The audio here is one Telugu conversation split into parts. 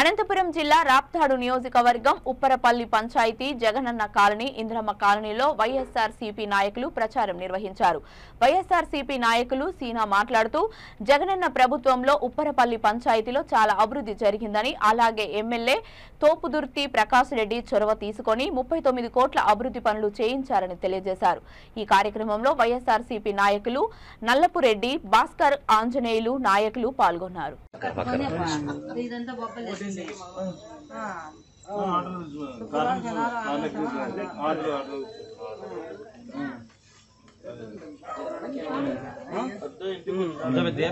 అనంతపురం జిల్లా రాప్తాడు నియోజకవర్గం ఉప్పరపల్లి పంచాయతీ జగనన్న కాలనీ ఇంద్రమ్మ కాలనీలో వైఎస్ఆర్సీపీ నాయకులు ప్రచారం నిర్వహించారు. వైఎస్ఆర్సీపీ నాయకులు సీనా మాట్లాడుతూ జగనన్న ప్రభుత్వంలో ఉప్పరపల్లి పంచాయతీలో చాలా అభివృద్ధి జరిగిందని, అలాగే ఎమ్మెల్యే తోపుదుర్తి ప్రకాష్ రెడ్డి చొరవ తీసుకొని 39 కోట్ల అభివృద్ధి పనులు చేయించారని తెలియజేశారు. ఈ కార్యక్రమంలో వైఎస్ఆర్సీపీ నాయకులు నల్లపురెడ్డి, భాస్కర్, ఆంజనేయులు నాయకులు పాల్గొన్నారు.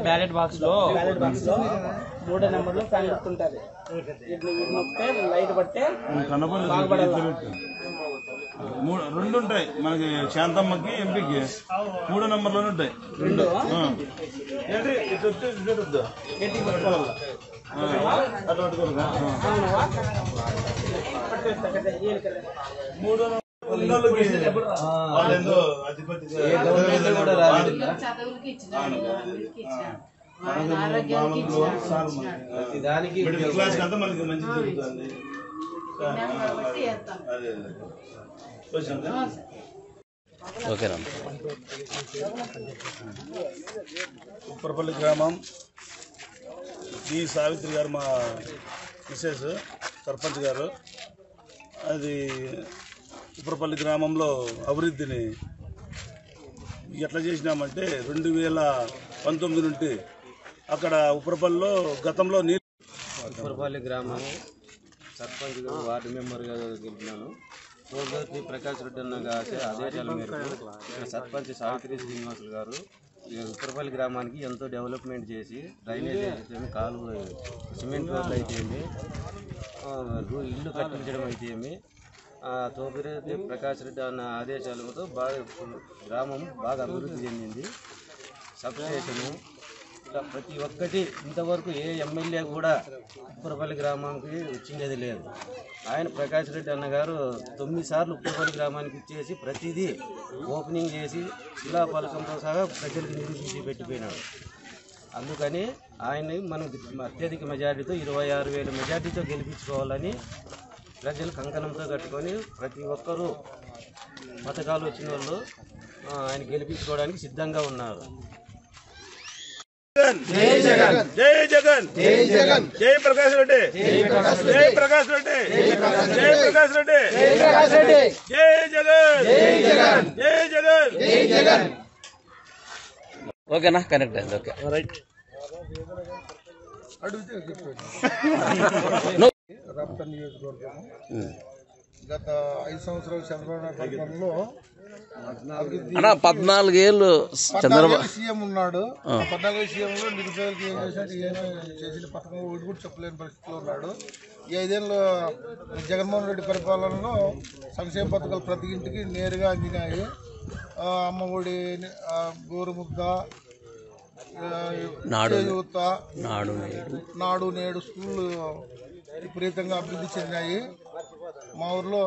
బ్యాలెట్ బాక్స్ లో 3 నెంబర్లో ఫ్యాన్ గుర్తుంటది. లైట్ పడితే రెండు ఉంటాయి మనకి. శాంతమ్మకి, ఎంపీకి 3 నెంబర్లోనే ఉంటాయి. రెండు క్లాస్ అంతా మనకి మంచి జరుగుతుంది. ఉప్పరపల్లి గ్రామం డి సావిత్రి గారు మా మిసెస్ సర్పంచ్ గారు. అది ఉప్పరపల్లి గ్రామంలో అభివృద్ధిని ఎట్లా చేసినామంటే 2019 నుండి అక్కడ ఉప్పరపల్లిలో గతంలో ఉప్పరపల్లి గ్రామం సర్పంచ్ వార్డు మెంబర్గా గెలిపినాను. తోపుదుర్తి ప్రకాష్ రెడ్డి అన్న గారి ఆదేశాల మేరకు సర్పంచ్ సావిత్రి శ్రీనివాసులు గారు ఉప్పరపల్లి గ్రామానికి ఎంతో డెవలప్మెంట్ చేసి డ్రైనేజ్ అయితేమి, కాలువ, సిమెంట్ రోడ్లు అయితేమి, ఇల్లు కట్టించడం అయితేమి, తోపుదుర్తి ప్రకాష్ రెడ్డి అన్న ఆదేశాలతో బాగా గ్రామం బాగా అభివృద్ధి చెందింది. సబ్స్టేషను ప్రతి ఒక్కటి ఇంతవరకు ఏ ఎమ్మెల్యే కూడా ఉప్పరపల్లి గ్రామానికి వచ్చిండేది లేదు. ఆయన ప్రకాష్ రెడ్డి అన్న గారు 9 సార్లు ఉప్పరపల్లి గ్రామానికి ఇచ్చేసి ప్రతిదీ ఓపెనింగ్ చేసి శిలాఫలకంతో సహా ప్రజలకు నిరూపించి పెట్టిపోయినాడు. అందుకని ఆయన్ని మనం అత్యధిక మెజార్టీతో 26,000 మెజార్టీతో గెలిపించుకోవాలని ప్రజలు కంకణంతో కట్టుకొని ప్రతి ఒక్కరూ పథకాలు వచ్చిన వాళ్ళు ఆయన గెలిపించుకోవడానికి సిద్ధంగా ఉన్నారు. జై జగన్, జై జగన్, జై జగన్, జై ప్రకాష్ రెడ్డి, జై ప్రకాష్ రెడ్డి, జై ప్రకాష్ రెడ్డి, జై ప్రకాష్ రెడ్డి, జై జగన్, జై జగన్, జై జగన్, జై జగన్. ఓకేనా? కనెక్ట్ అయింది. Okay, right. రాప్తాడు నియోజకవర్గం గత 5 సంవత్సరాల చంద్రబాబు నాయుడు పరిపాలనలో 14 ఏళ్ళు చంద్రబాబు సీఎం ఉన్నాడు. 14 సీఎంలో నిరుపేదలకు ఏం చేసినట్టు చేసిన పథకం ఒకటి కూడా చెప్పలేని పరిస్థితిలో ఉన్నాడు. ఈ 5 ఏళ్ళలో జగన్మోహన్ రెడ్డి పరిపాలనలో సంక్షేమ పథకాలు ప్రతి ఇంటికి నేరుగా అందినాయి. అమ్మ ఒడి, గోరుముద్ద, యువత, నాడు నేడు స్కూళ్ళు విపరీతంగా అభివృద్ధి చెందినాయి. మా ఊర్లో